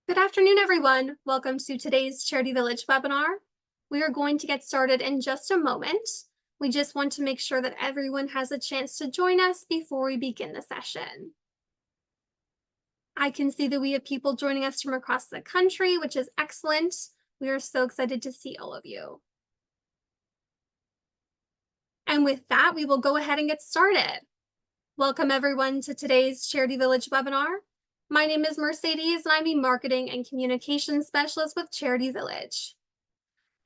Good afternoon, everyone. Welcome to today's Charity Village webinar. We are going to get started in just a moment. We just want to make sure that everyone has a chance to join us before we begin the session. I can see that we have people joining us from across the country, which is excellent. We are so excited to see all of you. And with that, we will go ahead and get started. Welcome everyone to today's Charity Village webinar. My name is Mercedes, and I'm the Marketing and Communications Specialist with Charity Village.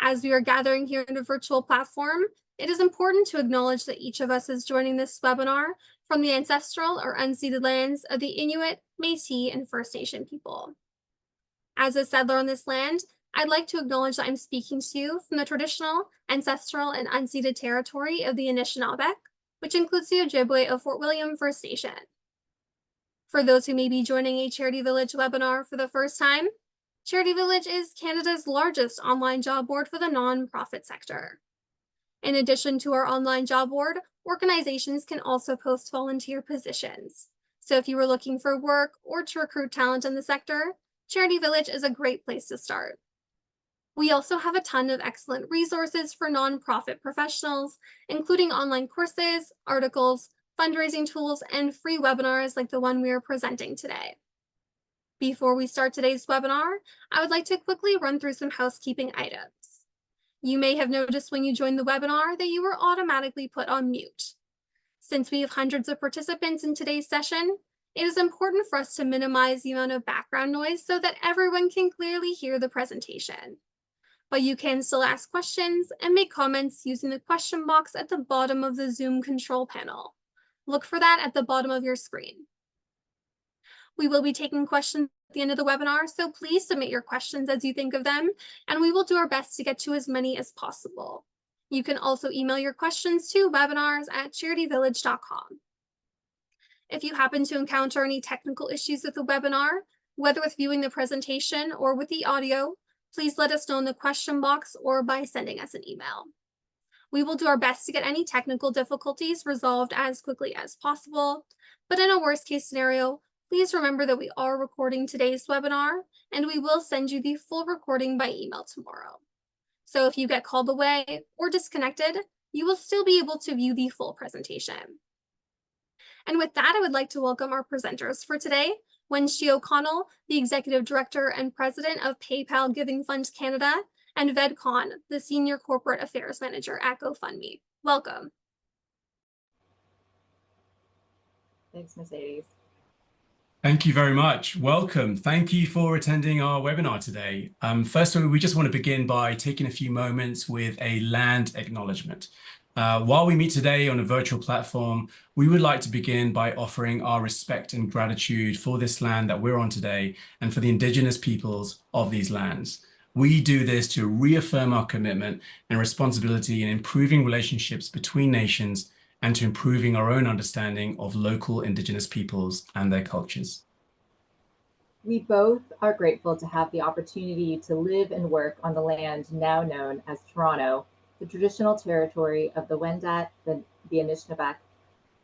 As we are gathering here in a virtual platform, it is important to acknowledge that each of us is joining this webinar from the ancestral or unceded lands of the Inuit, Métis, and First Nation people. As a settler on this land, I'd like to acknowledge that I'm speaking to you from the traditional, ancestral, and unceded territory of the Anishinaabe, which includes the Ojibwe of Fort William First Nation. For those who may be joining a Charity Village webinar for the first time, Charity Village is Canada's largest online job board for the nonprofit sector. In addition to our online job board, organizations can also post volunteer positions. So if you are looking for work or to recruit talent in the sector, Charity Village is a great place to start. We also have a ton of excellent resources for nonprofit professionals, including online courses, articles, fundraising tools, and free webinars like the one we are presenting today. Before we start today's webinar, I would like to quickly run through some housekeeping items. You may have noticed when you joined the webinar that you were automatically put on mute. Since we have hundreds of participants in today's session, it is important for us to minimize the amount of background noise so that everyone can clearly hear the presentation. But you can still ask questions and make comments using the question box at the bottom of the Zoom control panel. Look for that at the bottom of your screen. We will be taking questions at the end of the webinar, so please submit your questions as you think of them, and we will do our best to get to as many as possible. You can also email your questions to webinars@charityvillage.com. If you happen to encounter any technical issues with the webinar, whether with viewing the presentation or with the audio, please let us know in the question box or by sending us an email. We will do our best to get any technical difficulties resolved as quickly as possible, but in a worst case scenario, please remember that we are recording today's webinar and we will send you the full recording by email tomorrow. So if you get called away or disconnected, you will still be able to view the full presentation. And with that, I would like to welcome our presenters for today, Wenxi O'Connell, the Executive Director and President of PayPal Giving Fund Canada, and Ved Khan, the Senior Corporate Affairs Manager at GoFundMe. Welcome. Thanks, Mercedes. Thank you very much. Welcome. Thank you for attending our webinar today. First of all, we just want to begin by taking a few moments with a land acknowledgement. While we meet today on a virtual platform, we would like to begin by offering our respect and gratitude for this land that we're on today and for the Indigenous peoples of these lands. We do this to reaffirm our commitment and responsibility in improving relationships between nations and to improving our own understanding of local Indigenous peoples and their cultures. We both are grateful to have the opportunity to live and work on the land now known as Toronto, the traditional territory of the Wendat, the Anishinaabe,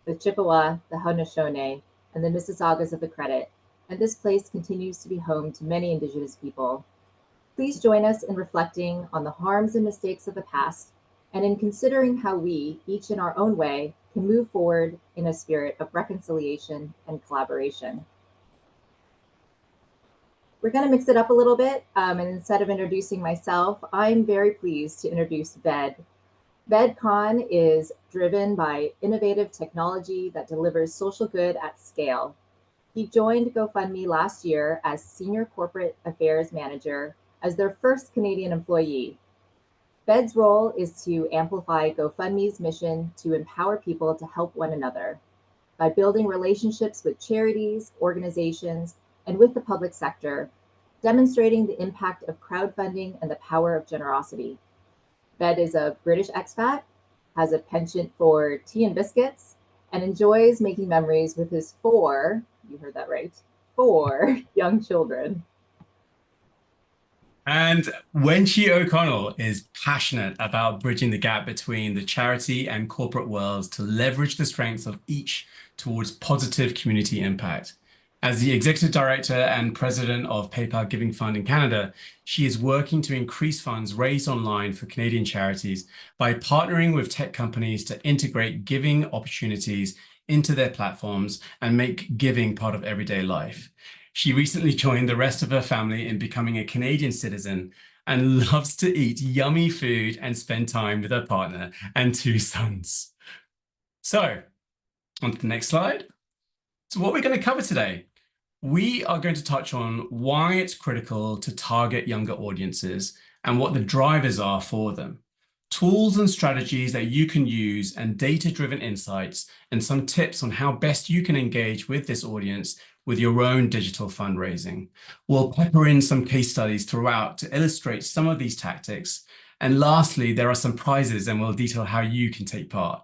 the Chippewa, the Haudenosaunee, and the Mississaugas of the Credit, and this place continues to be home to many Indigenous people. Please join us in reflecting on the harms and mistakes of the past and in considering how we, each in our own way, can move forward in a spirit of reconciliation and collaboration. We're going to mix it up a little bit, and instead of introducing myself, I'm very pleased to introduce Ved. Ved Khan is driven by innovative technology that delivers social good at scale. He joined GoFundMe last year as Senior Corporate Affairs Manager as their first Canadian employee. Ved's role is to amplify GoFundMe's mission to empower people to help one another by building relationships with charities, organizations, and with the public sector, demonstrating the impact of crowdfunding and the power of generosity. Ved is a British expat, has a penchant for tea and biscuits, and enjoys making memories with his four, you heard that right, 4 young children. And Wenxi O'Connell is passionate about bridging the gap between the charity and corporate worlds to leverage the strengths of each towards positive community impact. As the executive director and president of PayPal Giving Fund in Canada, she is working to increase funds raised online for Canadian charities by partnering with tech companies to integrate giving opportunities into their platforms and make giving part of everyday life. She recently joined the rest of her family in becoming a Canadian citizen and loves to eat yummy food and spend time with her partner and 2 sons. So, on to the next slide. So what we're going to cover today, we are going to touch on why it's critical to target younger audiences and what the drivers are for them, tools and strategies that you can use, and data-driven insights, and some tips on how best you can engage with this audience with your own digital fundraising. We'll pepper in some case studies throughout to illustrate some of these tactics. And lastly, there are some prizes and we'll detail how you can take part.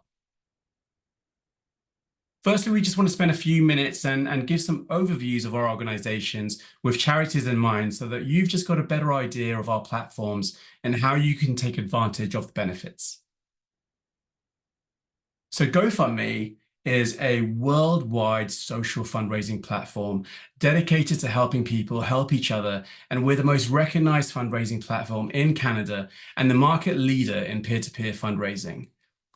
Firstly, we just want to spend a few minutes and give some overviews of our organizations with charities in mind so that you've just got a better idea of our platforms and how you can take advantage of the benefits. So GoFundMe is a worldwide social fundraising platform dedicated to helping people help each other, and we're the most recognized fundraising platform in Canada and the market leader in peer-to-peer fundraising.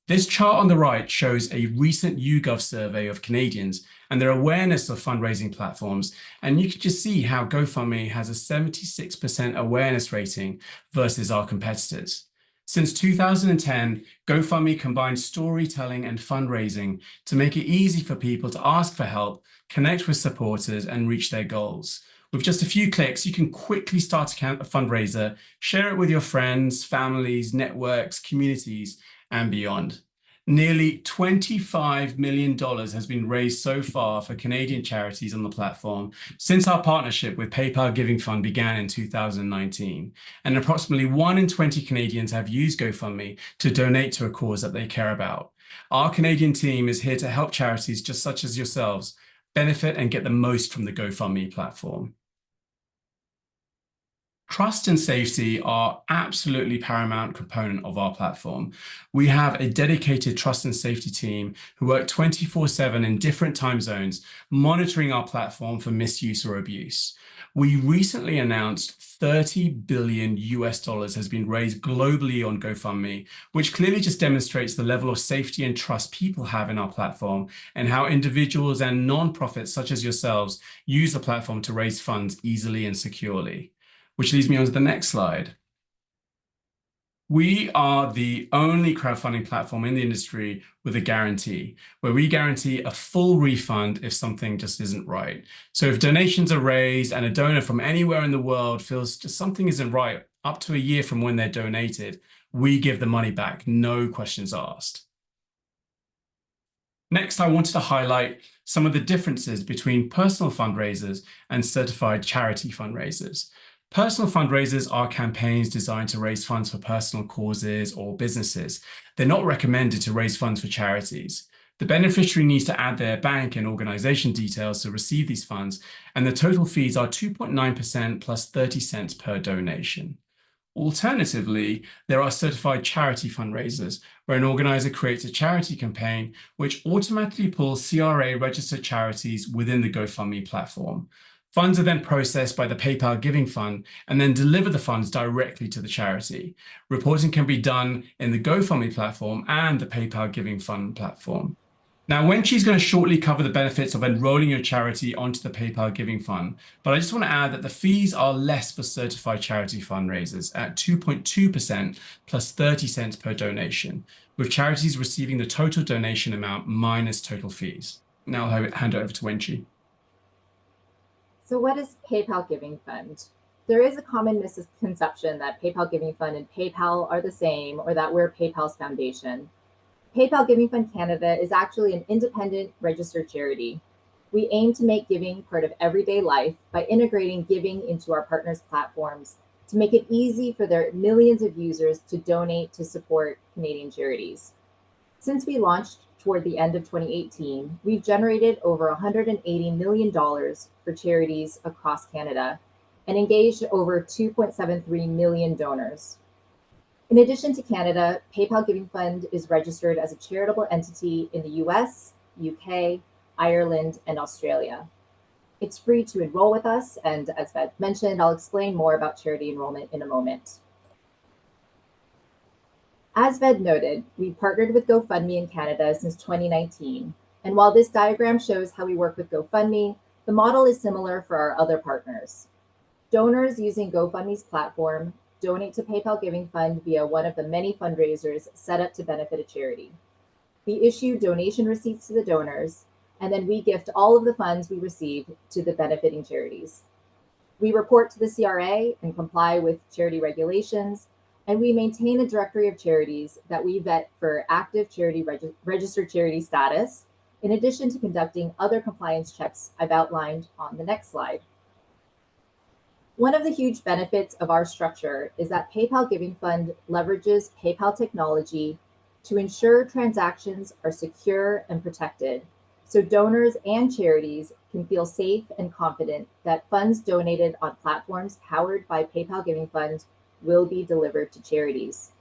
This chart on the right shows a recent YouGov survey of Canadians and their awareness of fundraising platforms, and you can just see how GoFundMe has a 76% awareness rating versus our competitors. Since 2010, GoFundMe combines storytelling and fundraising to make it easy for people to ask for help, connect with supporters, and reach their goals. With just a few clicks, you can quickly start a fundraiser, share it with your friends, families, networks, communities, and beyond. Nearly $25 million has been raised so far for Canadian charities on the platform since our partnership with PayPal Giving Fund began in 2019. And approximately 1 in 20 Canadians have used GoFundMe to donate to a cause that they care about. Our Canadian team is here to help charities just such as yourselves benefit and get the most from the GoFundMe platform. Trust and safety are absolutely paramount component of our platform. We have a dedicated trust and safety team who work 24/7 in different time zones, monitoring our platform for misuse or abuse. We recently announced $30 billion has been raised globally on GoFundMe, which clearly just demonstrates the level of safety and trust people have in our platform and how individuals and non-profits such as yourselves use the platform to raise funds easily and securely. Which leads me on to the next slide. We are the only crowdfunding platform in the industry with a guarantee, where we guarantee a full refund if something just isn't right. So if donations are raised and a donor from anywhere in the world feels just something isn't right, up to a year from when they're donated, we give the money back, no questions asked. Next, I wanted to highlight some of the differences between personal fundraisers and certified charity fundraisers. Personal fundraisers are campaigns designed to raise funds for personal causes or businesses. They're not recommended to raise funds for charities. The beneficiary needs to add their bank and organization details to receive these funds, and the total fees are 2.9% plus 30 cents per donation. Alternatively, there are certified charity fundraisers, where an organizer creates a charity campaign which automatically pulls CRA-registered charities within the GoFundMe platform. Funds are then processed by the PayPal Giving Fund and then deliver the funds directly to the charity. Reporting can be done in the GoFundMe platform and the PayPal Giving Fund platform. Now, Wenqi's going to shortly cover the benefits of enrolling your charity onto the PayPal Giving Fund, but I just want to add that the fees are less for certified charity fundraisers at 2.2% plus 30 cents per donation, with charities receiving the total donation amount minus total fees. Now I'll hand it over to Wenqi. So what is PayPal Giving Fund? There is a common misconception that PayPal Giving Fund and PayPal are the same, or that we're PayPal's foundation. PayPal Giving Fund Canada is actually an independent registered charity. We aim to make giving part of everyday life by integrating giving into our partners' platforms to make it easy for their millions of users to donate to support Canadian charities. Since we launched toward the end of 2018, we've generated over $180 million for charities across Canada and engaged over 2.73 million donors. In addition to Canada, PayPal Giving Fund is registered as a charitable entity in the US, UK, Ireland, and Australia. It's free to enroll with us, and as Beth mentioned, I'll explain more about charity enrollment in a moment. As Ved noted, we've partnered with GoFundMe in Canada since 2019. And while this diagram shows how we work with GoFundMe, the model is similar for our other partners. Donors using GoFundMe's platform donate to PayPal Giving Fund via one of the many fundraisers set up to benefit a charity. We issue donation receipts to the donors, and then we gift all of the funds we receive to the benefiting charities. We report to the CRA and comply with charity regulations, and we maintain a directory of charities that we vet for active charity registered charity status, in addition to conducting other compliance checks I've outlined on the next slide. One of the huge benefits of our structure is that PayPal Giving Fund leverages PayPal technology to ensure transactions are secure and protected, so donors and charities can feel safe and confident that funds donated on platforms powered by PayPal Giving Fund will be delivered to charities.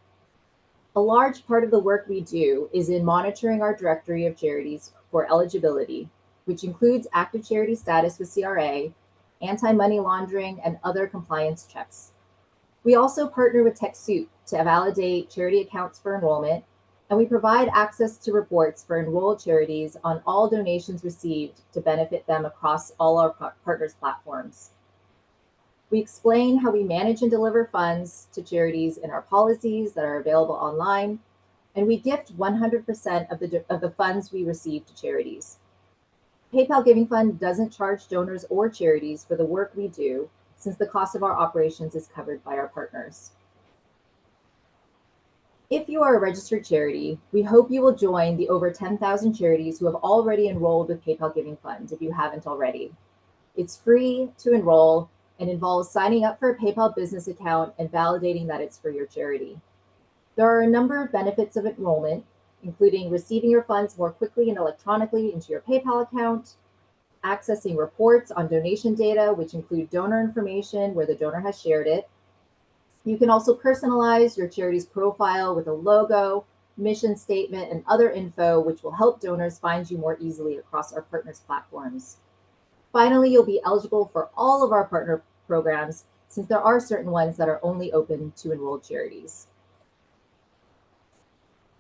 A large part of the work we do is in monitoring our directory of charities for eligibility, which includes active charity status with CRA, anti-money laundering, and other compliance checks. We also partner with TechSoup to validate charity accounts for enrollment, and we provide access to reports for enrolled charities on all donations received to benefit them across all our partners' platforms. We explain how we manage and deliver funds to charities in our policies that are available online, and we gift 100% of the funds we receive to charities. PayPal Giving Fund doesn't charge donors or charities for the work we do, since the cost of our operations is covered by our partners. If you are a registered charity, we hope you will join the over 10,000 charities who have already enrolled with PayPal Giving Fund if you haven't already. It's free to enroll and involves signing up for a PayPal business account and validating that it's for your charity. There are a number of benefits of enrollment, including receiving your funds more quickly and electronically into your PayPal account, accessing reports on donation data, which include donor information where the donor has shared it. You can also personalize your charity's profile with a logo, mission statement, and other info, which will help donors find you more easily across our partners' platforms. Finally, you'll be eligible for all of our partner programs, since there are certain ones that are only open to enrolled charities.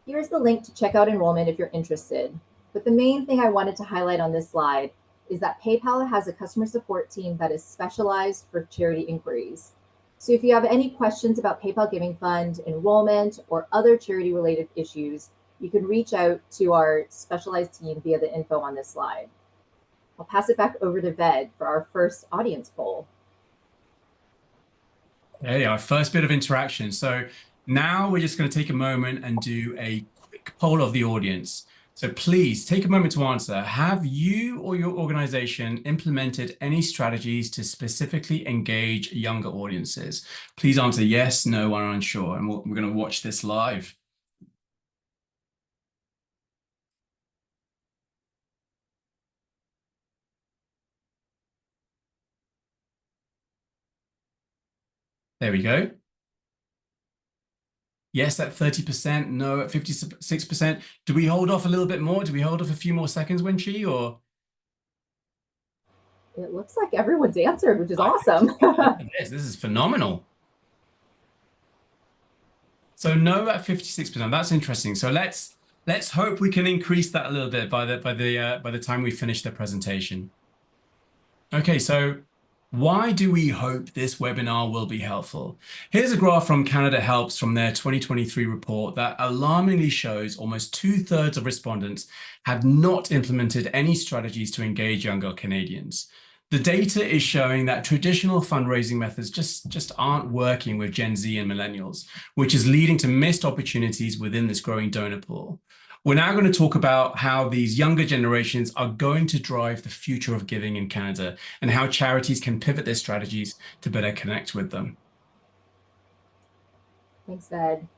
Here's the link to check out enrollment if you're interested. But the main thing I wanted to highlight on this slide is that PayPal has a customer support team that is specialized for charity inquiries. So if you have any questions about PayPal Giving Fund, enrollment, or other charity-related issues, you can reach out to our specialized team via the info on this slide. I'll pass it back over to Ved for our first audience poll. Hey, our first bit of interaction. So now we're just going to take a moment and do a quick poll of the audience. So please take a moment to answer. Have you or your organization implemented any strategies to specifically engage younger audiences? Please answer yes, no, or unsure. And we're going to watch this live. There we go. Yes, at 30%, no at 56%. Do we hold off a little bit more? Do we hold off a few more seconds, Winchi, or? It looks like everyone's answered, which is awesome. This is phenomenal. So no at 56%. That's interesting. So let's hope we can increase that a little bit by the time we finish the presentation. Okay, so why do we hope this webinar will be helpful? Here's a graph from Canada Helps from their 2023 report that alarmingly shows almost 2/3 of respondents have not implemented any strategies to engage younger Canadians. The data is showing that traditional fundraising methods just aren't working with Gen Z and millennials, which is leading to missed opportunities within this growing donor pool. We're now going to talk about how these younger generations are going to drive the future of giving in Canada and how charities can pivot their strategies to better connect with them. Thanks, Ed.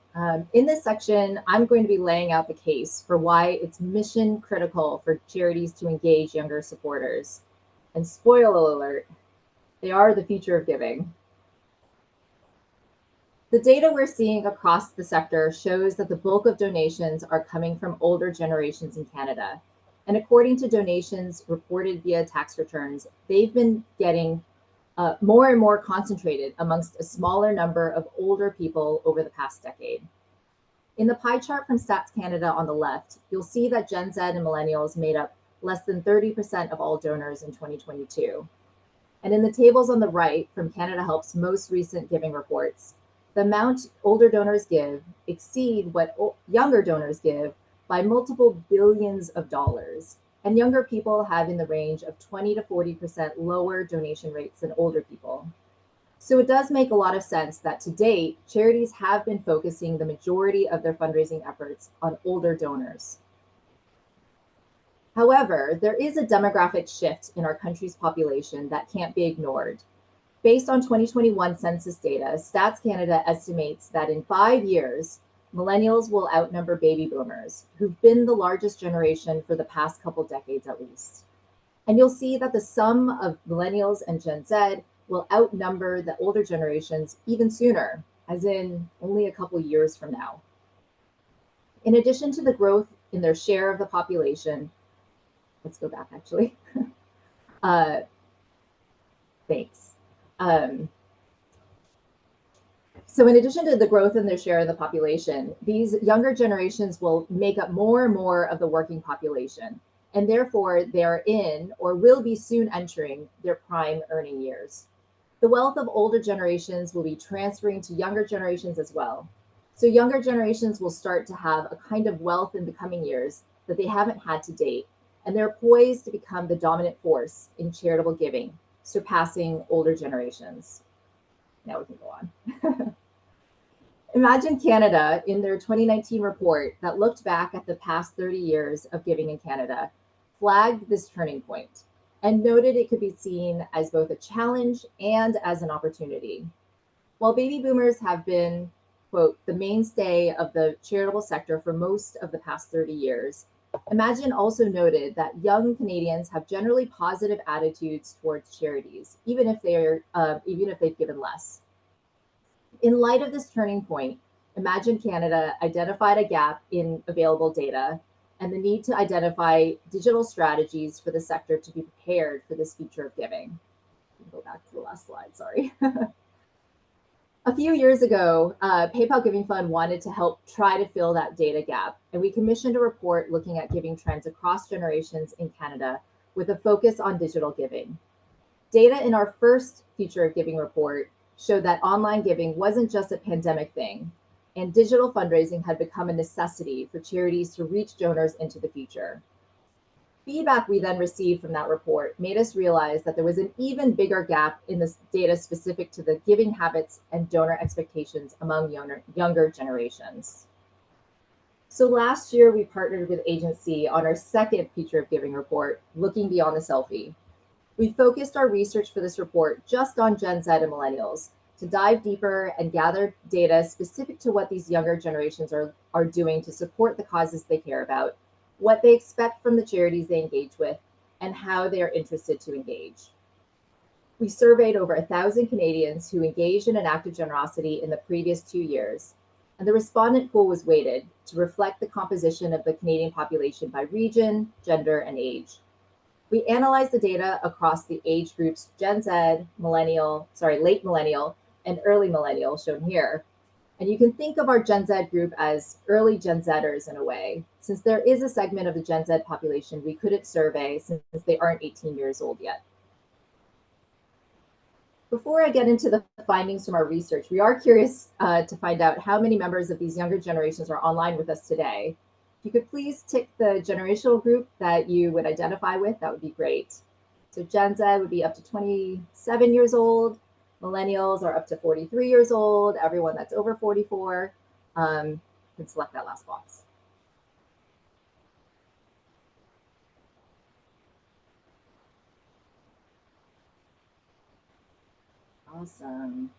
In this section, I'm going to be laying out the case for why it's mission critical for charities to engage younger supporters. And spoiler alert, they are the future of giving. The data we're seeing across the sector shows that the bulk of donations are coming from older generations in Canada. And according to donations reported via tax returns, they've been getting more and more concentrated amongst a smaller number of older people over the past decade. In the pie chart from Stats Canada on the left, you'll see that Gen Z and millennials made up less than 30% of all donors in 2022. And in the tables on the right from Canada Help's most recent giving reports, the amount older donors give exceed what younger donors give by multiple billions of dollars. And younger people have in the range of 20 to 40% lower donation rates than older people. So it does make a lot of sense that to date, charities have been focusing the majority of their fundraising efforts on older donors. However, there is a demographic shift in our country's population that can't be ignored. Based on 2021 census data, Stats Canada estimates that in 5 years, millennials will outnumber baby boomers, who've been the largest generation for the past couple decades at least. And you'll see that the sum of millennials and Gen Z will outnumber the older generations even sooner, as in only a couple years from now. In addition to the growth in their share of the population, let's go back actually. Thanks. So in addition to the growth in their share of the population, these younger generations will make up more and more of the working population, and therefore they're in or will be soon entering their prime earning years. The wealth of older generations will be transferring to younger generations as well. So younger generations will start to have a kind of wealth in the coming years that they haven't had to date, and they're poised to become the dominant force in charitable giving, surpassing older generations. Now we can go on. Imagine Canada in their 2019 report that looked back at the past 30 years of giving in Canada, flagged this turning point, and noted it could be seen as both a challenge and as an opportunity. While baby boomers have been, quote, the mainstay of the charitable sector for most of the past 30 years, Imagine also noted that young Canadians have generally positive attitudes towards charities, even if they've given less. In light of this turning point, Imagine Canada identified a gap in available data and the need to identify digital strategies for the sector to be prepared for this future of giving. Go back to the last slide, sorry. A few years ago, PayPal Giving Fund wanted to help try to fill that data gap, and we commissioned a report looking at giving trends across generations in Canada with a focus on digital giving. Data in our first Future of Giving report showed that online giving wasn't just a pandemic thing, and digital fundraising had become a necessity for charities to reach donors into the future. Feedback we then received from that report made us realize that there was an even bigger gap in this data specific to the giving habits and donor expectations among younger generations. So last year, we partnered with Agency on our second Future of Giving report, Looking Beyond the Selfie. We focused our research for this report just on Gen Z and millennials to dive deeper and gather data specific to what these younger generations are doing to support the causes they care about, what they expect from the charities they engage with, and how they are interested to engage. We surveyed over 1,000 Canadians who engaged in an act of generosity in the previous 2 years, and the respondent pool was weighted to reflect the composition of the Canadian population by region, gender, and age. We analyzed the data across the age groups Gen Z, late millennial, and early millennial, shown here. And you can think of our Gen Z group as early Gen Zers in a way, since there is a segment of the Gen Z population we couldn't survey since they aren't 18 years old yet. Before I get into the findings from our research, we are curious to find out how many members of these younger generations are online with us today. If you could please tick the generational group that you would identify with, that would be great. So Gen Z would be up to 27 years old. Millennials are up to 43 years old. Everyone that's over 44 can select that last box. Awesome.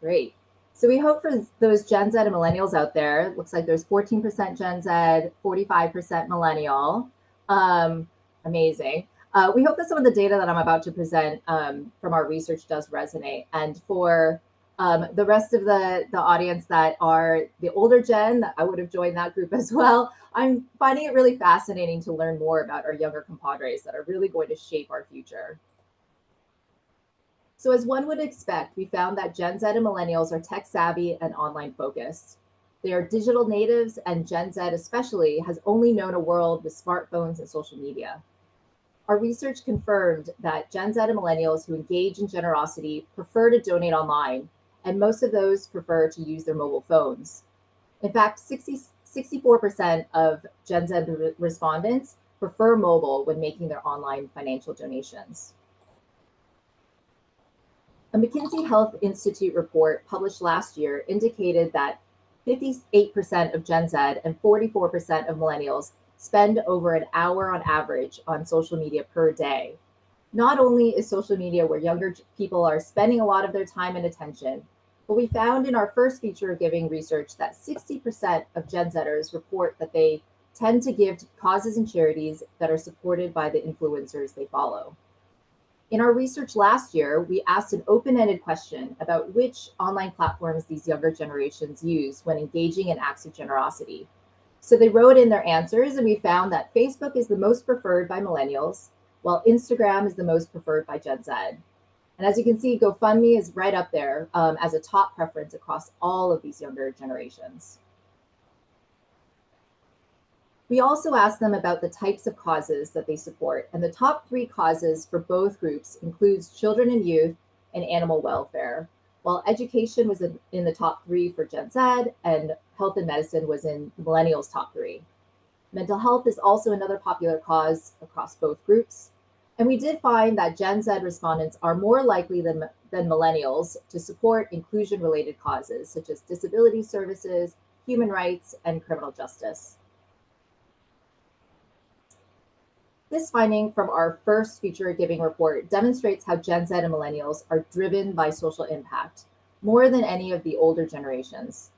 Great. So we hope for those Gen Z and millennials out there, it looks like there's 14% Gen Z, 45% millennial. Amazing. We hope that some of the data that I'm about to present from our research does resonate. And for The rest of the audience that are the older gen, I would have joined that group as well. I'm finding it really fascinating to learn more about our younger compadres that are really going to shape our future. So as one would expect, we found that Gen Z and millennials are tech savvy and online focused. They are digital natives, and Gen Z especially has only known a world with smartphones and social media. Our research confirmed that Gen Z and millennials who engage in generosity prefer to donate online, and most of those prefer to use their mobile phones. In fact, 64% of Gen Z respondents prefer mobile when making their online financial donations. A McKinsey Health Institute report published last year indicated that 58% of Gen Z and 44% of millennials spend over an hour on average on social media per day. Not only is social media where younger people are spending a lot of their time and attention, but we found in our first Future of Giving research that 60% of Gen Zers report that they tend to give to causes and charities that are supported by the influencers they follow. In our research last year, we asked an open-ended question about which online platforms these younger generations use when engaging in acts of generosity. So they wrote in their answers, and we found that Facebook is the most preferred by millennials, while Instagram is the most preferred by Gen Z. And as you can see, GoFundMe is right up there as a top preference across all of these younger generations. We also asked them about the types of causes that they support, and the top 3 causes for both groups includes children and youth and animal welfare, while education was in the top 3 for Gen Z, and health and medicine was in millennials' top 3. Mental health is also another popular cause across both groups, and we did find that Gen Z respondents are more likely than millennials to support inclusion-related causes such as disability services, human rights, and criminal justice. This finding from our first Future of Giving report demonstrates how Gen Z and millennials are driven by social impact more than any of the older generations.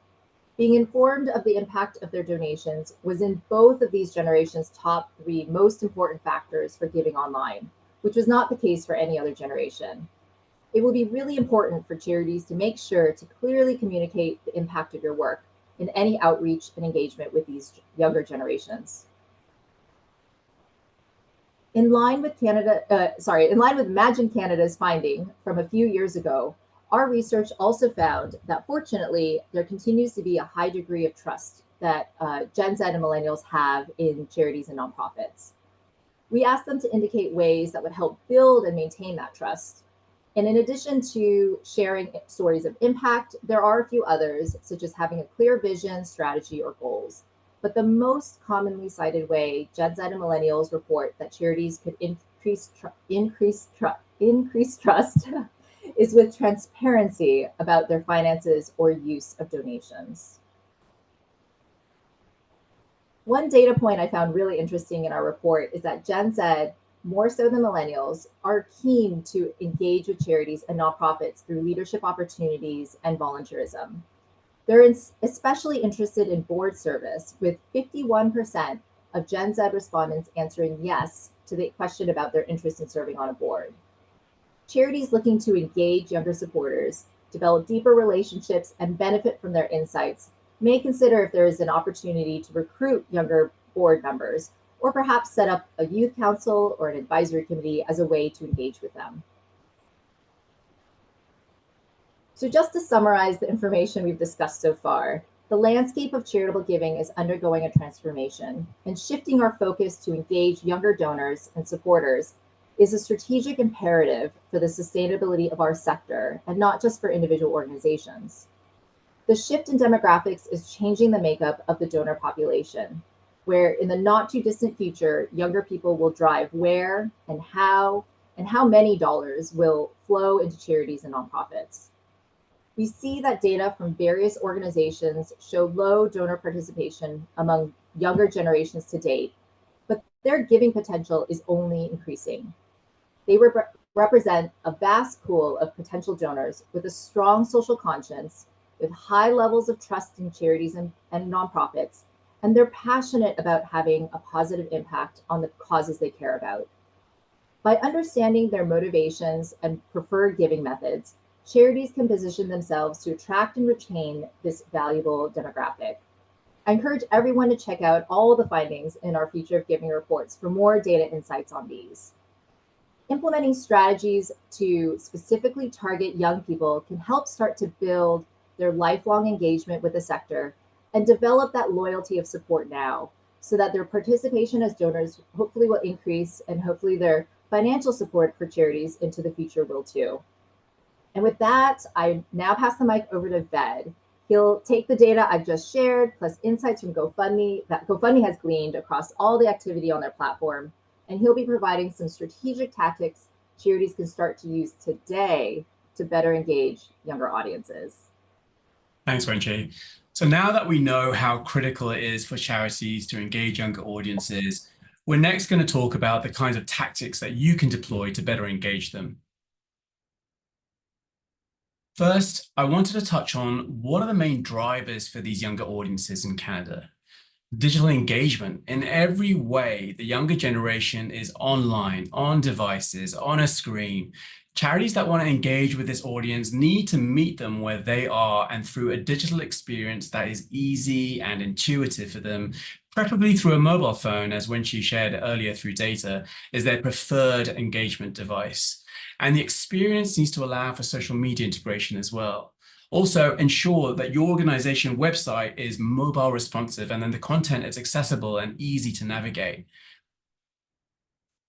Being informed of the impact of their donations was in both of these generations' top 3 most important factors for giving online, which was not the case for any other generation. It will be really important for charities to make sure to clearly communicate the impact of your work in any outreach and engagement with these younger generations. In line with Imagine Canada's finding from a few years ago, our research also found that fortunately, there continues to be a high degree of trust that Gen Z and millennials have in charities and nonprofits. We asked them to indicate ways that would help build and maintain that trust. And in addition to sharing stories of impact, there are a few others, such as having a clear vision, strategy, or goals. But the most commonly cited way Gen Z and millennials report that charities could increase trust is with transparency about their finances or use of donations. One data point I found really interesting in our report is that Gen Z, more so than millennials, are keen to engage with charities and nonprofits through leadership opportunities and volunteerism. They're especially interested in board service, with 51% of Gen Z respondents answering yes to the question about their interest in serving on a board. Charities looking to engage younger supporters, develop deeper relationships, and benefit from their insights may consider if there is an opportunity to recruit younger board members, or perhaps set up a youth council or an advisory committee as a way to engage with them. So just to summarize the information we've discussed so far, the landscape of charitable giving is undergoing a transformation, and shifting our focus to engage younger donors and supporters is a strategic imperative for the sustainability of our sector, and not just for individual organizations. The shift in demographics is changing the makeup of the donor population, where in the not too distant future, younger people will drive where and how many dollars will flow into charities and nonprofits. We see that data from various organizations show low donor participation among younger generations to date, but their giving potential is only increasing. They represent a vast pool of potential donors with a strong social conscience, with high levels of trust in charities and nonprofits, and they're passionate about having a positive impact on the causes they care about. By understanding their motivations and preferred giving methods, charities can position themselves to attract and retain this valuable demographic. I encourage everyone to check out all the findings in our Future of Giving reports for more data insights on these. Implementing strategies to specifically target young people can help start to build their lifelong engagement with the sector and develop that loyalty of support now, so that their participation as donors hopefully will increase, and hopefully their financial support for charities into the future will too. And with that, I now pass the mic over to Ved. He'll take the data I've just shared, plus insights from GoFundMe that GoFundMe has gleaned across all the activity on their platform, and he'll be providing some strategic tactics charities can start to use today to better engage younger audiences. Thanks, Wenche. So now that we know how critical it is for charities to engage younger audiences, we're next going to talk about the kinds of tactics that you can deploy to better engage them. First, I wanted to touch on what are the main drivers for these younger audiences in Canada. Digital engagement. In every way, the younger generation is online, on devices, on a screen. Charities that want to engage with this audience need to meet them where they are and through a digital experience that is easy and intuitive for them, preferably through a mobile phone, as Wenche shared earlier through data, is their preferred engagement device. And the experience needs to allow for social media integration as well. Also, ensure that your organization website is mobile responsive and then the content is accessible and easy to navigate.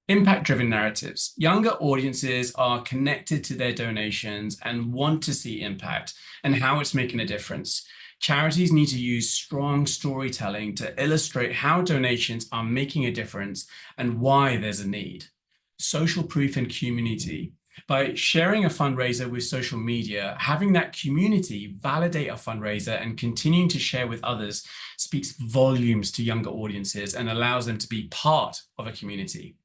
Impact-driven narratives. Younger audiences are connected to their donations and want to see impact and how it's making a difference. Charities need to use strong storytelling to illustrate how donations are making a difference and why there's a need. Social proof and community. By sharing a fundraiser with social media, having that community validate a fundraiser and continuing to share with others speaks volumes to younger audiences and allows them to be part of a community.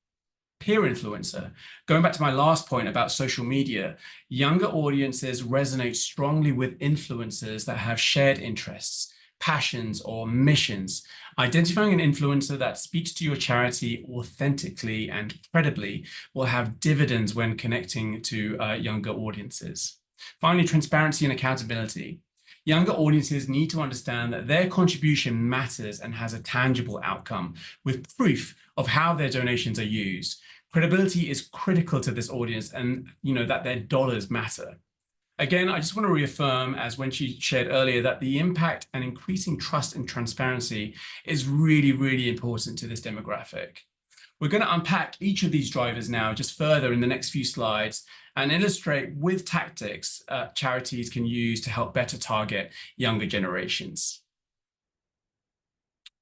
Peer influencer. Going back to my last point about social media, younger audiences resonate strongly with influencers that have shared interests, passions, or missions. Identifying an influencer that speaks to your charity authentically and credibly will have dividends when connecting to younger audiences. Finally, transparency and accountability. Younger audiences need to understand that their contribution matters and has a tangible outcome, with proof of how their donations are used. Credibility is critical to this audience, and that their dollars matter. Again, I just want to reaffirm, as Wenche shared earlier, that the impact and increasing trust and transparency is really, really important to this demographic. We're going to unpack each of these drivers now just further in the next few slides and illustrate with tactics charities can use to help better target younger generations.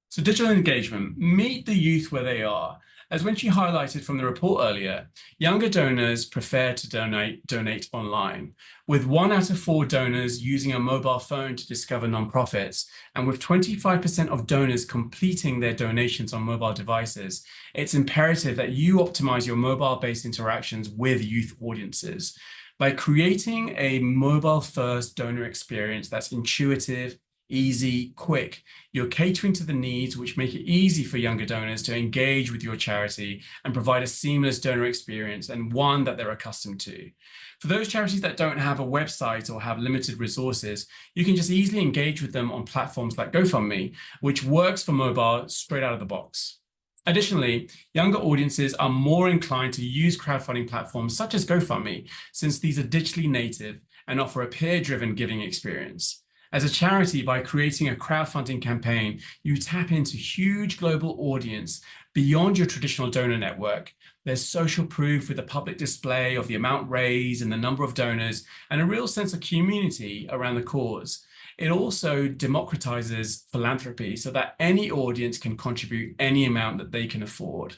So digital engagement, meet the youth where they are. As Wenche highlighted from the report earlier, younger donors prefer to donate online, with 1 out of 4 donors using a mobile phone to discover nonprofits, and with 25% of donors completing their donations on mobile devices. It's imperative that you optimize your mobile-based interactions with youth audiences. By creating a mobile-first donor experience that's intuitive, easy, quick, you're catering to the needs which make it easy for younger donors to engage with your charity and provide a seamless donor experience and one that they're accustomed to. For those charities that don't have a website or have limited resources, you can just easily engage with them on platforms like GoFundMe, which works for mobile straight out of the box. Additionally, younger audiences are more inclined to use crowdfunding platforms such as GoFundMe, since these are digitally native and offer a peer-driven giving experience. As a charity, by creating a crowdfunding campaign, you tap into huge global audience beyond your traditional donor network. There's social proof with a public display of the amount raised and the number of donors, and a real sense of community around the cause. It also democratizes philanthropy so that any audience can contribute any amount that they can afford.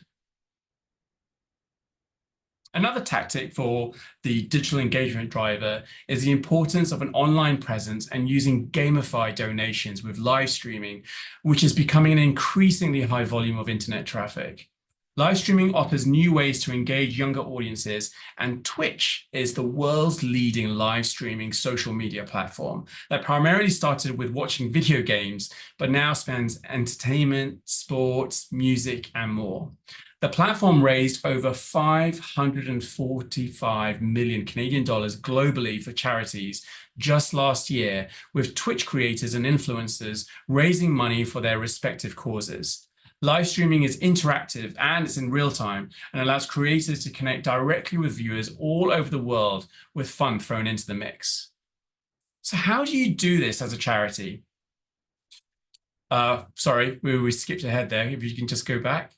Another tactic for the digital engagement driver is the importance of an online presence and using gamified donations with live streaming, which is becoming an increasingly high volume of internet traffic. Live streaming offers new ways to engage younger audiences, and Twitch is the world's leading live streaming social media platform that primarily started with watching video games, but now spans entertainment, sports, music, and more. The platform raised over 545 million Canadian dollars globally for charities just last year, with Twitch creators and influencers raising money for their respective causes. Live streaming is interactive and it's in real time and allows creators to connect directly with viewers all over the world with fun thrown into the mix. So how do you do this as a charity? Sorry, we skipped ahead there. If you can just go back.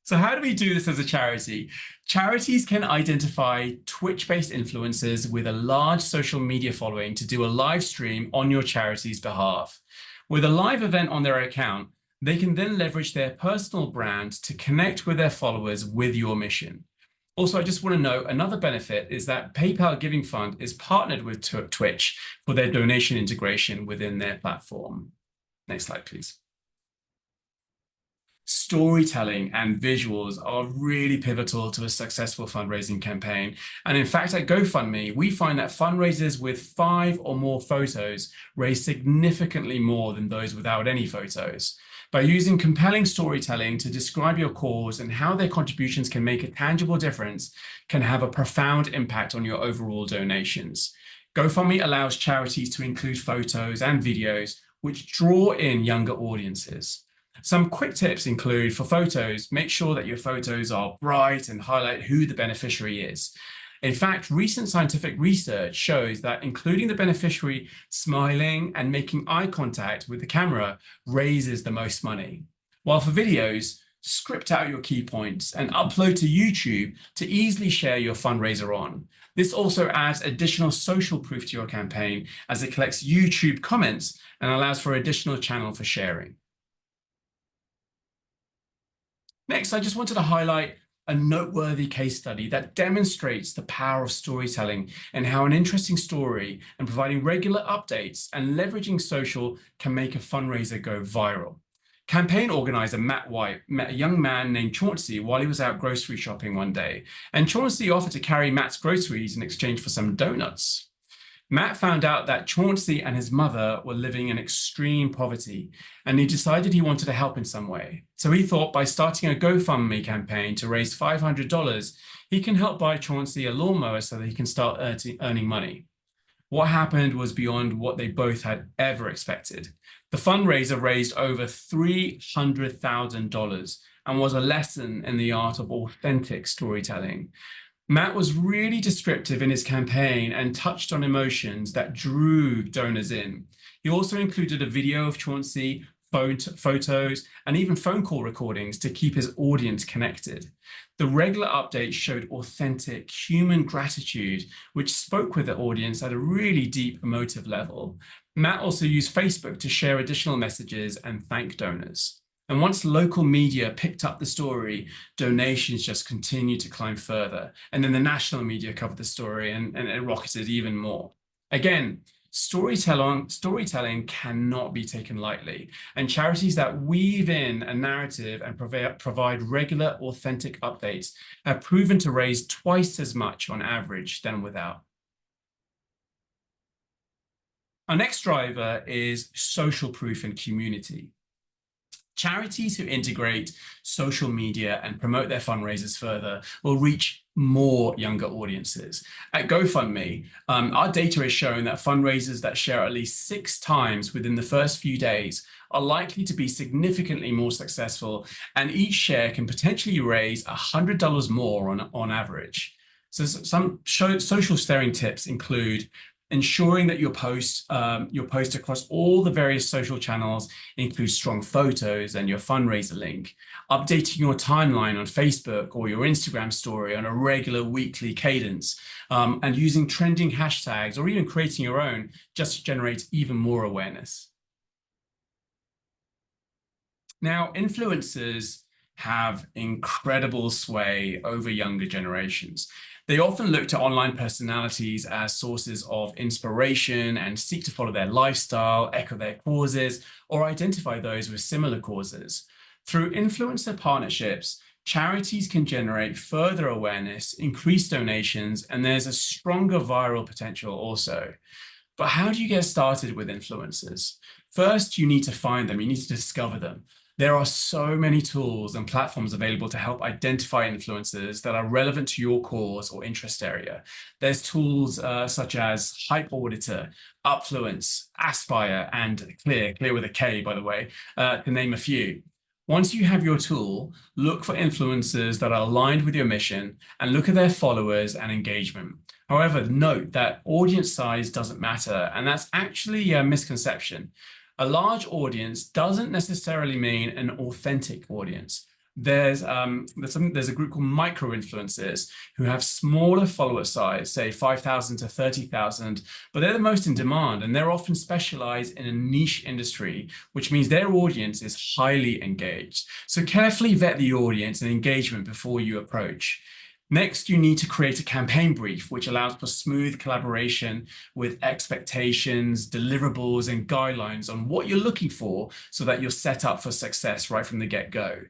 So how do we do this as a charity? Charities can identify Twitch-based influencers with a large social media following to do a live stream on your charity's behalf. With a live event on their account, they can then leverage their personal brand to connect with their followers with your mission. Also, I just want to note another benefit is that PayPal Giving Fund is partnered with Twitch for their donation integration within their platform. Next slide, please. Storytelling and visuals are really pivotal to a successful fundraising campaign. And in fact, at GoFundMe, we find that fundraisers with 5 or more photos raise significantly more than those without any photos. By using compelling storytelling to describe your cause and how their contributions can make a tangible difference, can have a profound impact on your overall donations. GoFundMe allows charities to include photos and videos which draw in younger audiences. Some quick tips include, for photos, make sure that your photos are bright and highlight who the beneficiary is. In fact, recent scientific research shows that including the beneficiary smiling and making eye contact with the camera raises the most money. While for videos, script out your key points and upload to YouTube to easily share your fundraiser on. This also adds additional social proof to your campaign as it collects YouTube comments and allows for additional channel for sharing. Next, I just wanted to highlight a noteworthy case study that demonstrates the power of storytelling and how an interesting story and providing regular updates and leveraging social can make a fundraiser go viral. Campaign organizer Matt White met a young man named Chauncey while he was out grocery shopping one day, and Chauncey offered to carry Matt's groceries in exchange for some donuts. Matt found out that Chauncey and his mother were living in extreme poverty, and he decided he wanted to help in some way. So he thought by starting a GoFundMe campaign to raise $500, he can help buy Chauncey a lawnmower so that he can start earning money. What happened was beyond what they both had ever expected. The fundraiser raised over $300,000 and was a lesson in the art of authentic storytelling. Matt was really descriptive in his campaign and touched on emotions that drew donors in. He also included a video of Chauncey, photos, and even phone call recordings to keep his audience connected. The regular updates showed authentic human gratitude, which spoke with the audience at a really deep emotive level. Matt also used Facebook to share additional messages and thank donors. And once local media picked up the story, donations just continued to climb further. And then the national media covered the story and it rocketed even more. Again, storytelling cannot be taken lightly. And charities that weave in a narrative and provide regular, authentic updates have proven to raise twice as much on average than without. Our next driver is social proof and community. Charities who integrate social media and promote their fundraisers further will reach more younger audiences. At GoFundMe, our data has shown that fundraisers that share at least 6 times within the first few days are likely to be significantly more successful, and each share can potentially raise $100 more on average. So some social sharing tips include ensuring that your post across all the various social channels includes strong photos and your fundraiser link, updating your timeline on Facebook or your Instagram story on a regular weekly cadence, and using trending hashtags or even creating your own just to generate even more awareness. Now, influencers have incredible sway over younger generations. They often look to online personalities as sources of inspiration and seek to follow their lifestyle, echo their causes, or identify those with similar causes. Through influencer partnerships, charities can generate further awareness, increase donations, and there's a stronger viral potential also. But how do you get started with influencers? First, you need to find them, you need to discover them. There are so many tools and platforms available to help identify influencers that are relevant to your cause or interest area. There's tools such as Hype Auditor, Upfluence, Aspire, and Clear with a K, by the way, to name a few. Once you have your tool, look for influencers that are aligned with your mission and look at their followers and engagement. However, note that audience size doesn't matter, and that's actually a misconception. A large audience doesn't necessarily mean an authentic audience. There's a group called micro influencers who have smaller follower size, say 5,000 to 30,000, but they're the most in demand, and they're often specialized in a niche industry, which means their audience is highly engaged. So carefully vet the audience and engagement before you approach. Next, you need to create a campaign brief, which allows for smooth collaboration with expectations, deliverables, and guidelines on what you're looking for so that you're set up for success right from the get-go.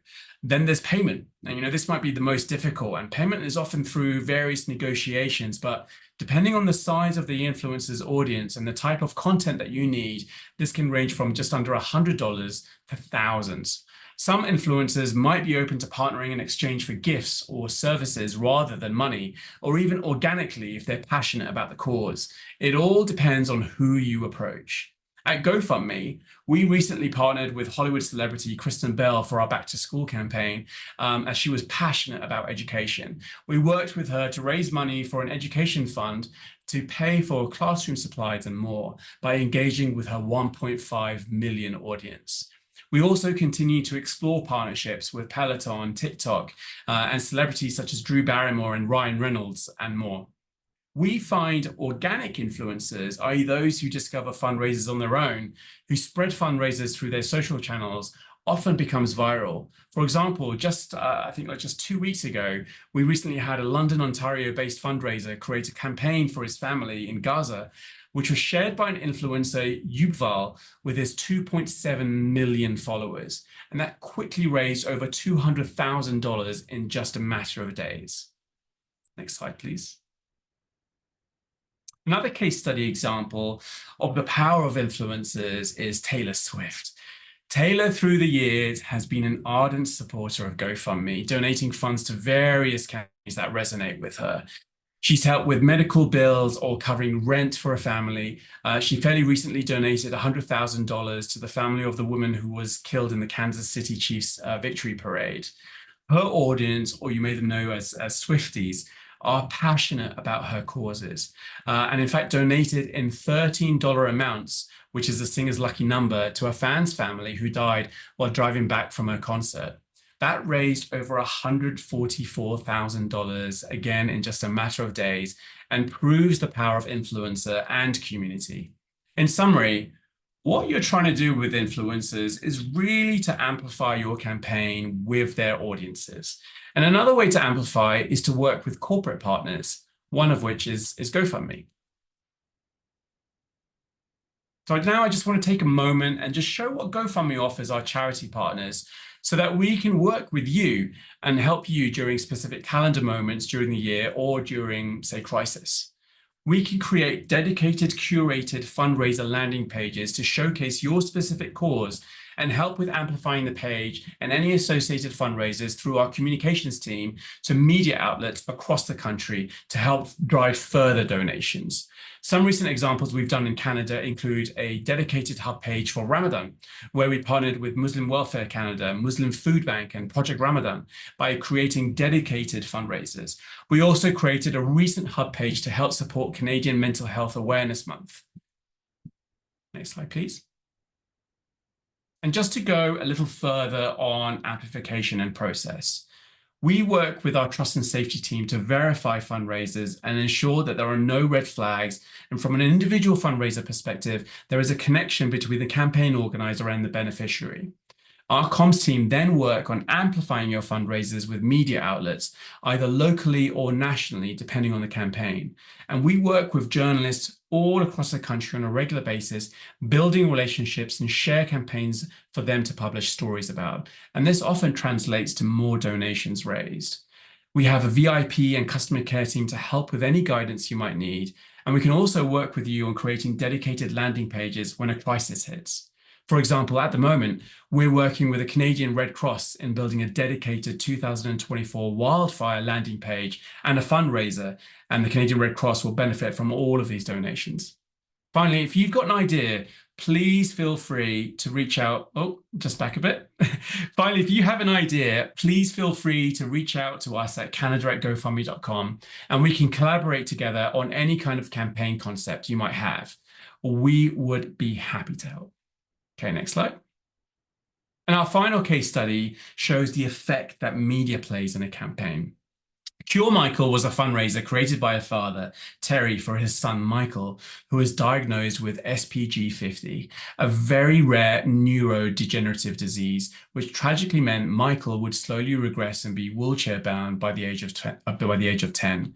Then there's payment. And this might be the most difficult, and payment is often through various negotiations, but depending on the size of the influencer's audience and the type of content that you need, this can range from just under $100 to thousands. Some influencers might be open to partnering in exchange for gifts or services rather than money, or even organically if they're passionate about the cause. It all depends on who you approach. At GoFundMe, we recently partnered with Hollywood celebrity Kristen Bell for our Back to School campaign, as she was passionate about education. We worked with her to raise money for an education fund to pay for classroom supplies and more by engaging with her 1.5 million audience. We also continue to explore partnerships with Peloton, TikTok, and celebrities such as Drew Barrymore and Ryan Reynolds, and more. We find organic influencers, i.e. those who discover fundraisers on their own, who spread fundraisers through their social channels, often becomes viral. For example, I think just 2 weeks ago, we recently had a London, Ontario-based fundraiser create a campaign for his family in Gaza, which was shared by an influencer, Yubval, with his 2.7 million followers. And that quickly raised over $200,000 in just a matter of days. Next slide, please. Another case study example of the power of influencers is Taylor Swift. Taylor, through the years, has been an ardent supporter of GoFundMe, donating funds to various campaigns that resonate with her. She's helped with medical bills or covering rent for a family. She fairly recently donated $100,000 to the family of the woman who was killed in the Kansas City Chiefs victory parade. Her audience, or you may know as Swifties, are passionate about her causes, and in fact donated in $13 amounts, which is the singer's lucky number, to a fan's family who died while driving back from her concert. That raised over $144,000, again in just a matter of days, and proves the power of influencer and community. In summary, what you're trying to do with influencers is really to amplify your campaign with their audiences. And another way to amplify is to work with corporate partners, one of which is GoFundMe. So now I just want to take a moment and just show what GoFundMe offers our charity partners so that we can work with you and help you during specific calendar moments during the year or during, say, crisis. We can create dedicated, curated fundraiser landing pages to showcase your specific cause and help with amplifying the page and any associated fundraisers through our communications team to media outlets across the country to help drive further donations. Some recent examples we've done in Canada include a dedicated hub page for Ramadan, where we partnered with Muslim Welfare Canada, Muslim Food Bank, and Project Ramadan by creating dedicated fundraisers. We also created a recent hub page to help support Canadian Mental Health Awareness Month. Next slide, please. And just to go a little further on amplification and process, we work with our trust and safety team to verify fundraisers and ensure that there are no red flags. And from an individual fundraiser perspective, there is a connection between the campaign organizer and the beneficiary. Our comms team then work on amplifying your fundraisers with media outlets, either locally or nationally, depending on the campaign. And we work with journalists all across the country on a regular basis, building relationships and share campaigns for them to publish stories about. And this often translates to more donations raised. We have a VIP and customer care team to help with any guidance you might need. And we can also work with you on creating dedicated landing pages when a crisis hits. For example, at the moment, we're working with the Canadian Red Cross in building a dedicated 2024 wildfire landing page and a fundraiser, and the Canadian Red Cross will benefit from all of these donations. Finally, if you've got an idea, please feel free to reach out. Oh, just back a bit. Finally, if you have an idea, please feel free to reach out to us at canada@gofundme.com, and we can collaborate together on any kind of campaign concept you might have. We would be happy to help. Okay, next slide. And our final case study shows the effect that media plays in a campaign. Cure Michael was a fundraiser created by a father, Terry, for his son Michael, who was diagnosed with SPG50, a very rare neurodegenerative disease, which tragically meant Michael would slowly regress and be wheelchair bound by the age of 10.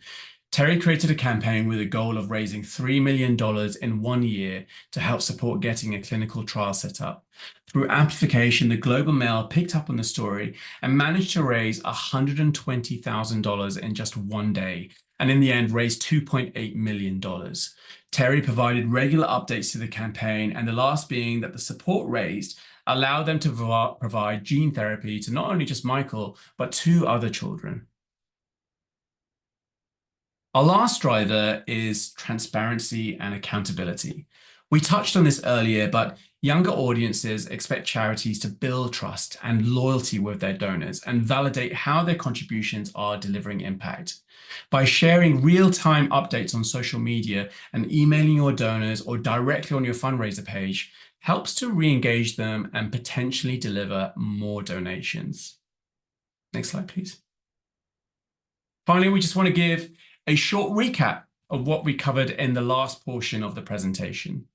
Terry created a campaign with a goal of raising $3 million in 1 year to help support getting a clinical trial set up. Through amplification, the Globe and Mail picked up on the story and managed to raise $120,000 in just 1 day, and in the end raised $2.8 million. Terry provided regular updates to the campaign, and the last being that the support raised allowed them to provide gene therapy to not only just Michael, but 2 other children. Our last driver is transparency and accountability. We touched on this earlier, but younger audiences expect charities to build trust and loyalty with their donors and validate how their contributions are delivering impact. By sharing real-time updates on social media and emailing your donors or directly on your fundraiser page helps to re-engage them and potentially deliver more donations. Next slide, please. Finally, we just want to give a short recap of what we covered in the last portion of the presentation.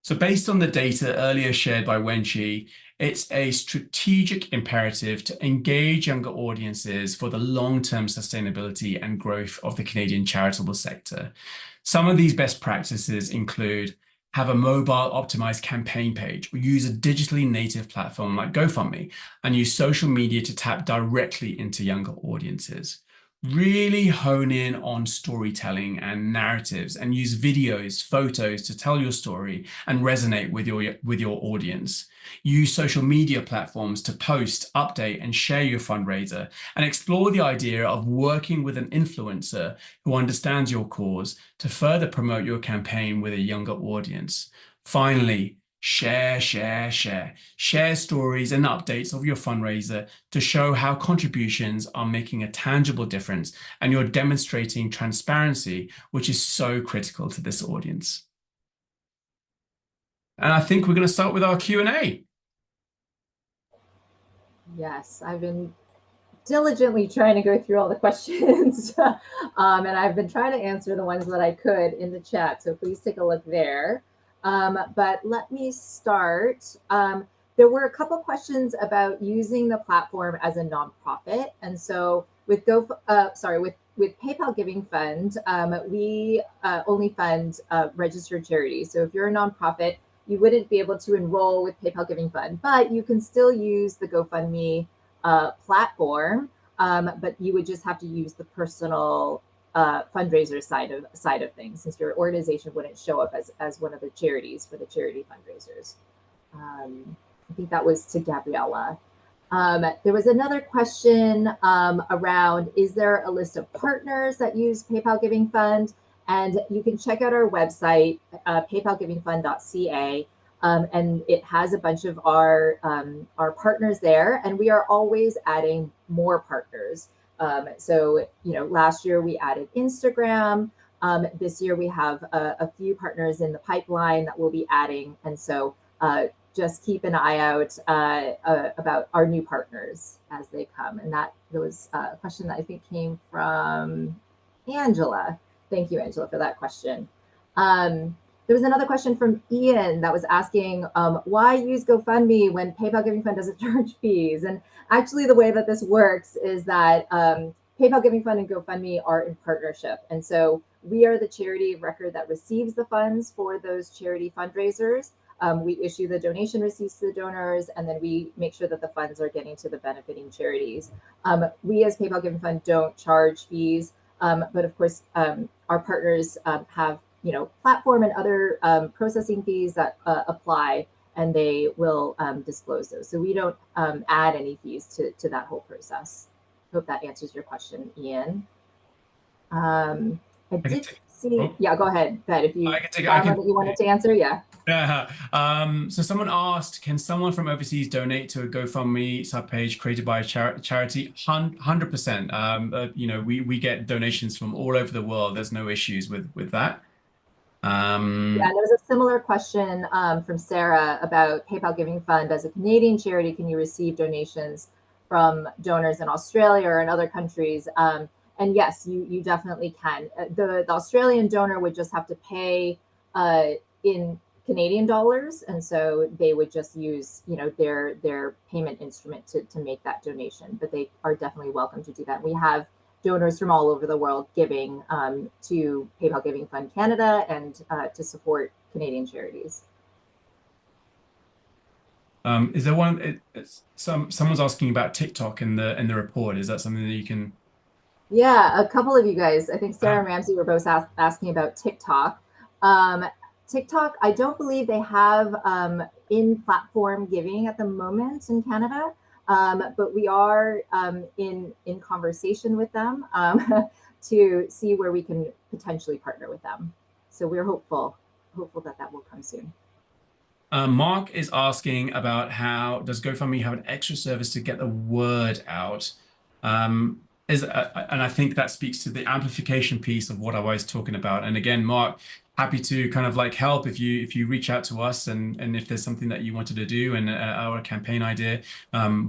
So based on the data earlier shared by Wenxi, it's a strategic imperative to engage younger audiences for the long-term sustainability and growth of the Canadian charitable sector. Some of these best practices include have a mobile optimized campaign page, or use a digitally native platform like GoFundMe, and use social media to tap directly into younger audiences. Really hone in on storytelling and narratives and use videos, photos to tell your story and resonate with your audience. Use social media platforms to post, update, and share your fundraiser, and explore the idea of working with an influencer who understands your cause to further promote your campaign with a younger audience. Finally, share stories and updates of your fundraiser to show how contributions are making a tangible difference and you're demonstrating transparency, which is so critical to this audience. And I think we're going to start with our Q&A. Yes, I've been diligently trying to go through all the questions and I've been trying to answer the ones that I could in the chat. So please take a look there. But let me start. There were a couple questions about using the platform as a nonprofit. And so with with PayPal Giving Fund, we only fund registered charities. So if you're a nonprofit, you wouldn't be able to enroll with PayPal Giving Fund, but you can still use the GoFundMe platform, but you would just have to use the personal fundraiser side of things, since your organization wouldn't show up as one of the charities for the charity fundraisers. I think that was to Gabriella. There was another question around, is there a list of partners that use PayPal Giving Fund? And you can check out our website, paypalgivingfund.ca, and it has a bunch of our partners there, and we are always adding more partners. So, last year we added Instagram. This year we have a few partners in the pipeline that we'll be adding. And so just keep an eye out about our new partners as they come. And there was a question that I think came from Angela. Thank you, Angela, for that question. There was another question from Ian that was asking, why use GoFundMe when PayPal Giving Fund doesn't charge fees? And actually, the way that this works is that PayPal Giving Fund and GoFundMe are in partnership. And so we are the charity of record that receives the funds for those charity fundraisers. We issue the donation receipts to the donors, and then we make sure that the funds are getting to the benefiting charities. We as PayPal Giving Fund don't charge fees, but of course, our partners have platform and other processing fees that apply, and they will disclose those. So we don't add any fees to that whole process. Hope that answers your question, Ian. I I can did take, see, oh, yeah, go ahead, Bet, if you I found can one that you wanted to answer, yeah. Yeah. So someone asked, can someone from overseas donate to a GoFundMe subpage created by a charity? 100%. We get donations from all over the world. There's no issues with that. Yeah, there was a similar question from Sarah about PayPal Giving Fund. As a Canadian charity, can you receive donations from donors in Australia or in other countries? And yes, you definitely can. The Australian donor would just have to pay in Canadian dollars, and so they would just use their payment instrument to make that donation. But they are definitely welcome to do that. We have donors from all over the world giving to PayPal Giving Fund Canada and to support Canadian charities. Is there one? Someone's asking about TikTok in the report. Is that something that you can? Yeah, a couple of you guys, I think Sarah and Ramsey were both asking about TikTok. TikTok, I don't believe they have in-platform giving at the moment in Canada, but we are in conversation with them to see where we can potentially partner with them. So we're hopeful that will come soon. Mark is asking about how does GoFundMe have an extra service to get the word out? And I think that speaks to the amplification piece of what I was talking about. And again, Mark, happy to kind of like help if you reach out to us and if there's something that you wanted to do and our campaign idea,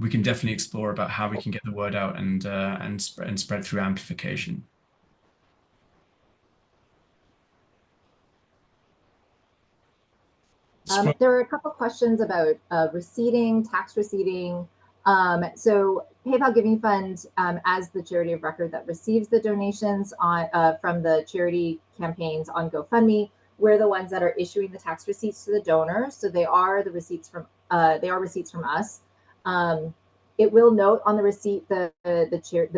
we can definitely explore about how we can get the word out and spread through amplification. There were a couple questions about tax receipting. So PayPal Giving Fund, as the charity of record that receives the donations from the charity campaigns on GoFundMe, we're the ones that are issuing the tax receipts to the donors. So they are receipts from us. It will note on the receipt the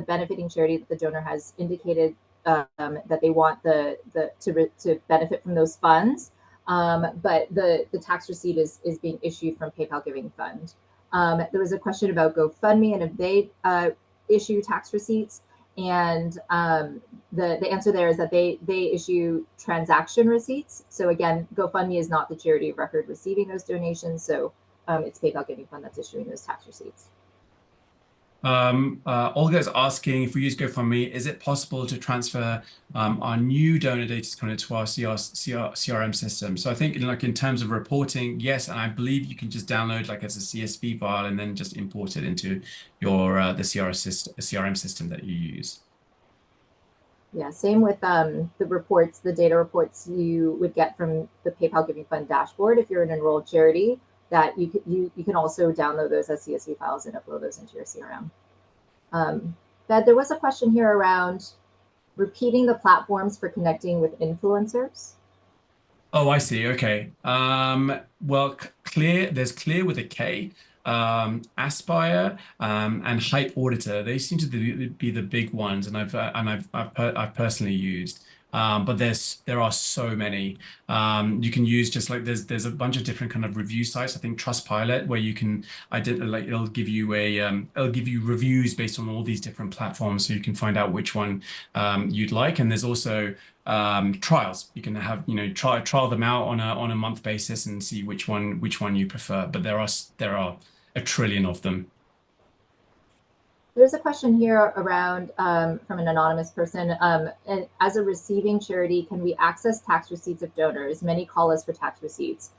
benefiting charity that the donor has indicated that they want to benefit from those funds. But the tax receipt is being issued from PayPal Giving Fund. There was a question about GoFundMe and if they issue tax receipts. And the answer there is that they issue transaction receipts. So again, GoFundMe is not the charity of record receiving those donations. So it's PayPal Giving Fund that's issuing those tax receipts. Olga is asking if we use GoFundMe, is it possible to transfer our new donor data to our CRM system? So I think in terms of reporting, yes, and I believe you can just download like as a CSV file and then just import it into your the CRM system that you use. Yeah, same with the data reports you would get from the PayPal Giving Fund dashboard. If you're an enrolled charity, that you can also download those as CSV files and upload those into your CRM. Bed, there was a question here around repeating the platforms for connecting with influencers. Oh, I see. Okay. Well, there's Clear with a K, Aspire, and Hype Auditor. They seem to be the big ones, and I've personally used. But there are so many. You can use just like there's a bunch of different kind of review sites. I think Trustpilot, where you can it'll give you reviews based on all these different platforms, so you can find out which one you'd like. And there's also trials. You can have trial them out on a month basis and see which one you prefer. But there are a trillion of them. There's a question here around from an anonymous person. As a receiving charity, can we access tax receipts of donors? Many call us for tax receipts.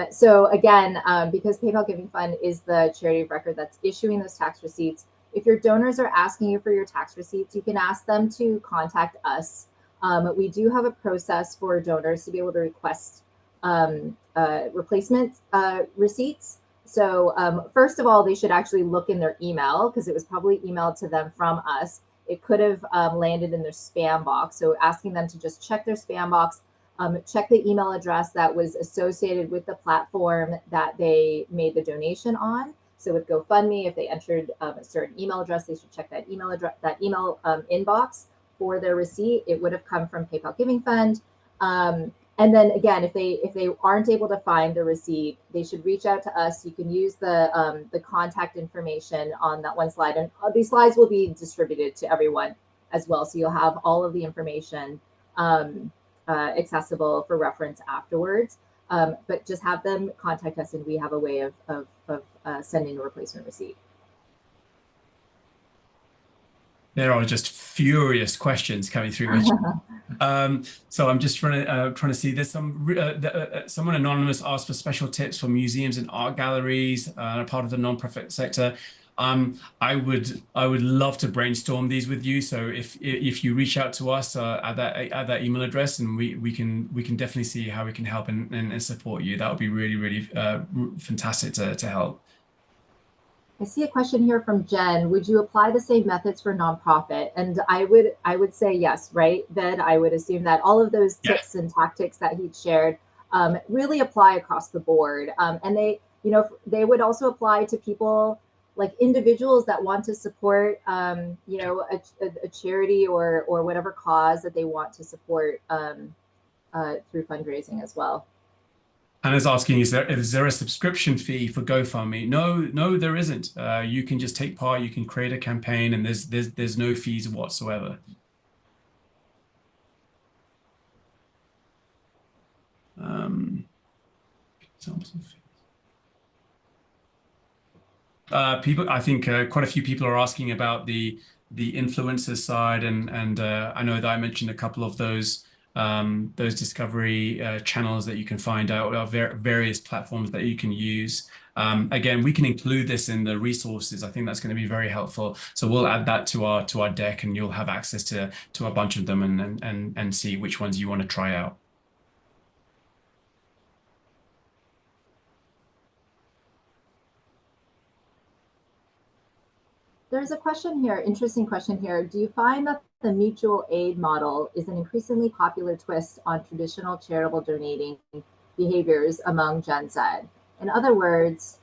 So again, because PayPal Giving Fund is the charity of record that's issuing those tax receipts, if your donors are asking you for your tax receipts, you can ask them to contact us. We do have a process for donors to be able to request replacement receipts. So first of all, they should actually look in their email because it was probably emailed to them from us. It could have landed in their spam box. So asking them to just check their spam box, check the email address that was associated with the platform that they made the donation on. So with GoFundMe, if they entered a certain email address, they should check that email inbox for their receipt. It would have come from PayPal Giving Fund. And then again, if they aren't able to find the receipt, they should reach out to us. You can use the contact information on that one slide, and these slides will be distributed to everyone as well. So you'll have all of the information accessible for reference afterwards. But just have them contact us, and we have a way of sending a replacement receipt. There are just furious questions coming through. So I'm just trying to see. There's someone anonymous asked for special tips for museums and art galleries, a part of the nonprofit sector. I would love to brainstorm these with you. So if you reach out to us at that email address, and we can definitely see how we can help and support you. That would be really fantastic to help. I see a question here from Jen. Would you apply the same methods for nonprofit? And I would say yes, right? Then I would assume that all of those tips and tactics that he shared really apply across the board. And they would also apply to people like individuals that want to support, a charity or whatever cause that they want to support through fundraising as well. Hannah's asking, is there a subscription fee for GoFundMe? No, there isn't. You can just take part. You can create a campaign, and there's no fees whatsoever. Examples of fees. People, I think quite a few people are asking about the influencer side, and I know that I mentioned a couple of those discovery channels that you can find out, various platforms that you can use. Again, we can include this in the resources. I think that's going to be very helpful. So we'll add that to our deck, and you'll have access to a bunch of them and see which ones you want to try out. There's a question here, interesting question here. Do you find that the mutual aid model is an increasingly popular twist on traditional charitable donating behaviors among Gen Z? In other words,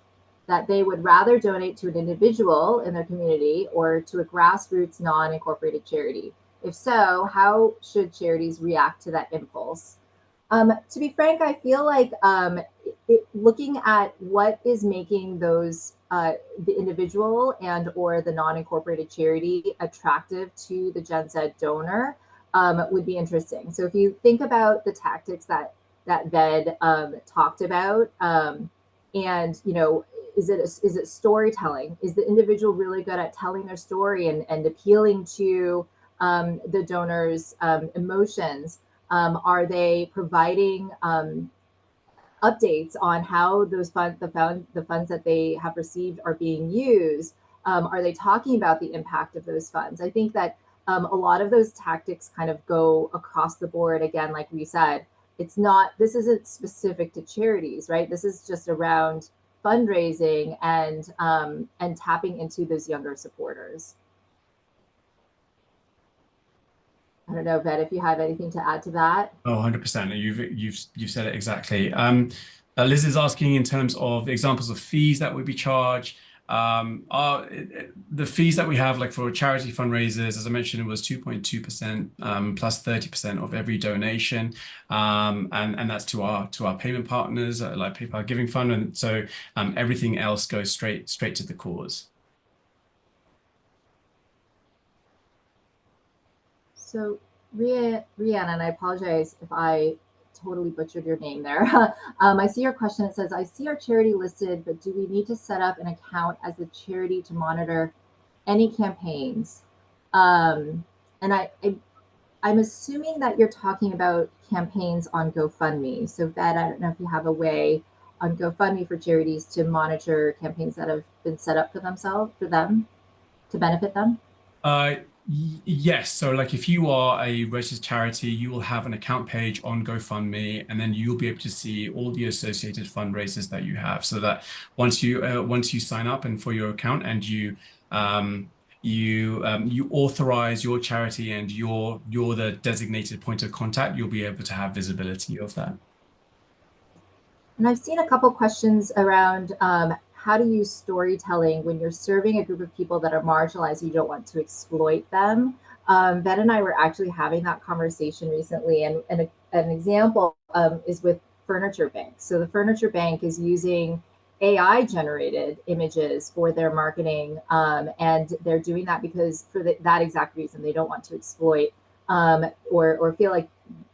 that they would rather donate to an individual in their community or to a grassroots non-incorporated charity? If so, how should charities react to that impulse? To be frank, I feel like looking at what is making those the individual and or the non-incorporated charity attractive to the Gen Z donor would be interesting. So if you think about the tactics that Ved talked about, and is it storytelling? Is the individual really good at telling their story and appealing to the donor's emotions? Are they providing updates on how those the funds that they have received are being used? Are they talking about the impact of those funds? I think that a lot of those tactics kind of go across the board. Again, like we said, this isn't specific to charities, right? This is just around fundraising and tapping into those younger supporters. I don't know, Ved, if you have anything to add to that. Oh, 100%. You've said it exactly. Liz is asking in terms of examples of fees that would be charged. The fees that we have, like for charity fundraisers, as I mentioned, it was 2.2% plus 30% of every donation, and that's to our payment partners like PayPal Giving Fund, and so everything else goes straight to the cause. So Rhiannon, and I apologize if I totally butchered your name there. I see your question. It says, I see our charity listed, but do we need to set up an account as a charity to monitor any campaigns? And I'm assuming that you're talking about campaigns on GoFundMe. So Ved, I don't know if you have a way on GoFundMe for charities to monitor campaigns that have been set up for them to benefit them. Yes. So like if you are a registered charity, you will have an account page on GoFundMe, and then you'll be able to see all the associated fundraisers that you have, so that once you sign up and for your account and you authorize your charity and you're the designated point of contact, you'll be able to have visibility of that. And I've seen a couple questions around how to use storytelling when you're serving a group of people that are marginalized. You don't want to exploit them. Ben and I were actually having that conversation recently, and an example is with Furniture Bank. So the Furniture Bank is using AI generated images for their marketing, and they're doing that because for that exact reason, they don't want to exploit or feel like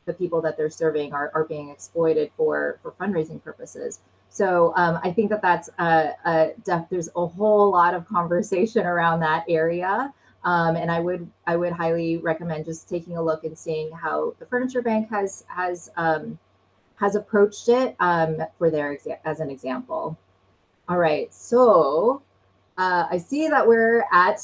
the people that they're serving are being exploited for fundraising purposes. So I think that's there's a whole lot of conversation around that area. And I would highly recommend just taking a look and seeing how the Furniture Bank has approached it for their as an example. All right, so I see that we're at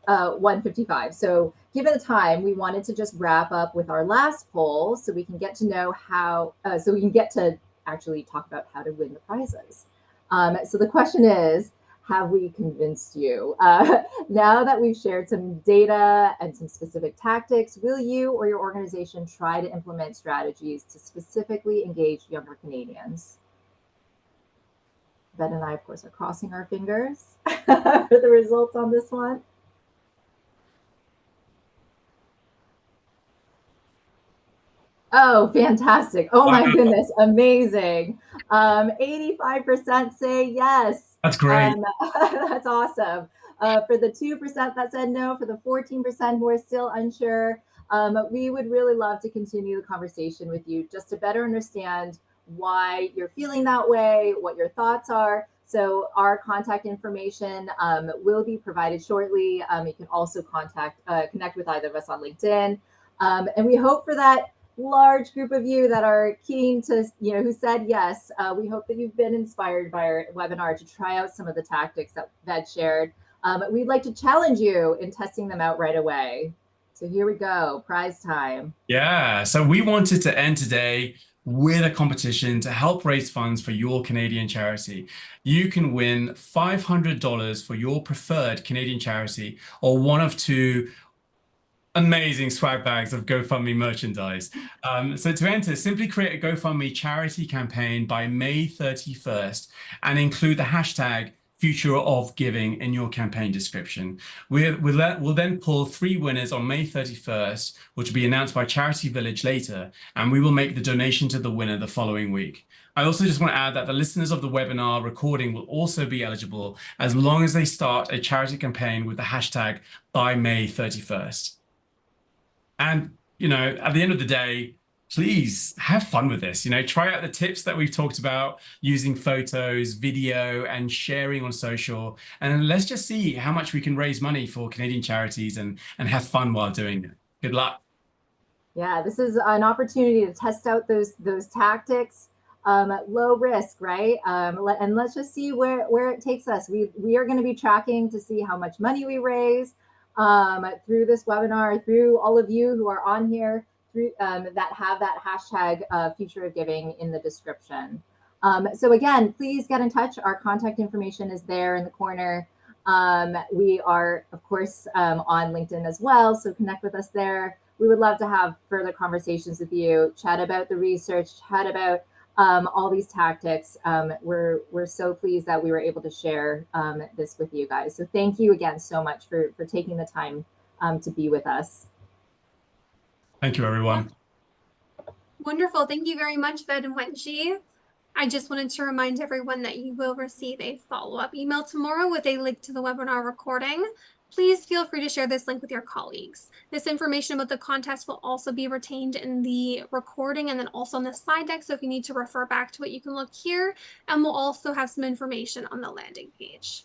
1:55. So given the time, we wanted to just wrap up with our last poll so we can get to know how, so we can get to actually talk about how to win the prizes. So the question is, have we convinced you? Now that we've shared some data and some specific tactics, will you or your organization try to implement strategies to specifically engage younger Canadians? Ben and I, of course, are crossing our fingers for the results on this one. Oh, fantastic. Oh my goodness, amazing. 85% say yes. That's great. That's awesome. For the 2% that said no, for the 14% who are still unsure, we would really love to continue the conversation with you just to better understand why you're feeling that way, what your thoughts are. So our contact information will be provided shortly. You can also connect with either of us on LinkedIn. And we hope for that large group of you that are keen to, who said yes. We hope that you've been inspired by our webinar to try out some of the tactics that Ved shared. We'd like to challenge you in testing them out right away. So here we go, prize time. Yeah, so we wanted to end today with a competition to help raise funds for your Canadian charity. You can win $500 for your preferred Canadian charity or one of two amazing swag bags of GoFundMe merchandise. So to enter, simply create a GoFundMe charity campaign by May 31st and include the hashtag Future of Giving in your campaign description. We'll then pull 3 winners on May 31st, which will be announced by Charity Village later, and we will make the donation to the winner the following week. I also just want to add that the listeners of the webinar recording will also be eligible as long as they start a charity campaign with the hashtag by May 31st. And, at the end of the day, please have fun with this. Try out the tips that we've talked about using photos, video, and sharing on social. And let's just see how much we can raise money for Canadian charities and have fun while doing it. Good luck. Yeah, this is an opportunity to test out those tactics. Low risk, right? And let's just see where it takes us. We are going to be tracking to see how much money we raise through this webinar, through all of you who are on here, through that have that hashtag Future of Giving in the description. So again, please get in touch. Our contact information is there in the corner. We are, of course, on LinkedIn as well, so connect with us there. We would love to have further conversations with you, chat about the research, chat about all these tactics. We're so pleased that we were able to share this with you guys. So thank you again so much for taking the time to be with us. Thank you, everyone. Wonderful. Thank you very much, Ved and Wenji. I just wanted to remind everyone that you will receive a follow-up email tomorrow with a link to the webinar recording. Please feel free to share this link with your colleagues. This information about the contest will also be retained in the recording and then also on the slide deck. So if you need to refer back to it, you can look here, and we'll also have some information on the landing page.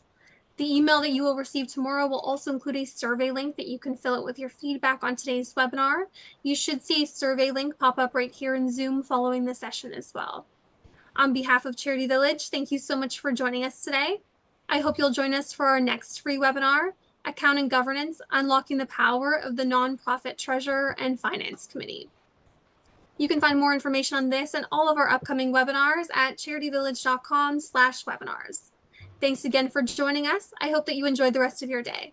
The email that you will receive tomorrow will also include a survey link that you can fill out with your feedback on today's webinar. You should see a survey link pop up right here in Zoom following the session as well. On behalf of Charity Village, thank you so much for joining us today. I hope you'll join us for our next free webinar, Accounting Governance, Unlocking the Power of the Nonprofit Treasurer and Finance Committee. You can find more information on this and all of our upcoming webinars at charityvillage.com/webinars. Thanks again for joining us. I hope that you enjoyed the rest of your day.